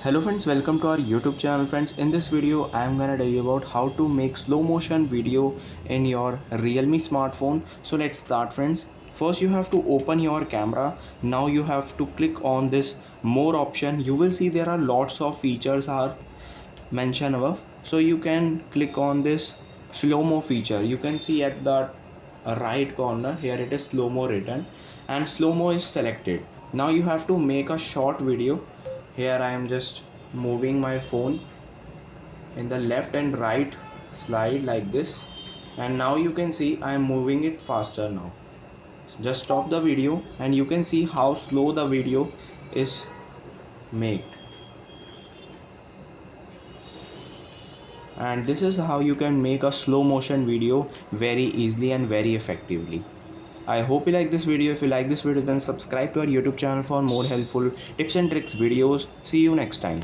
Hello friends, welcome to our YouTube channel friends. In this video I am gonna tell you about how to make slow motion video in your Realme smartphone. So let's start friends. First you have to open your camera. Now you have to click on this more option. You will see there are lots of features are mentioned above. So you can click on this slow mo feature. You can see at the right corner here it is slow mo written and slow mo is selected. Now you have to make a short video. Here I am just moving my phone in the left and right slide like this, and now you can see I am moving it faster now. Just stop the video and you can see how slow the video is made. And this is how you can make a slow motion video very easily and very effectively. I hope you like this video. If you like this video, then subscribe to our YouTube channel for more helpful tips and tricks videos. See you next time.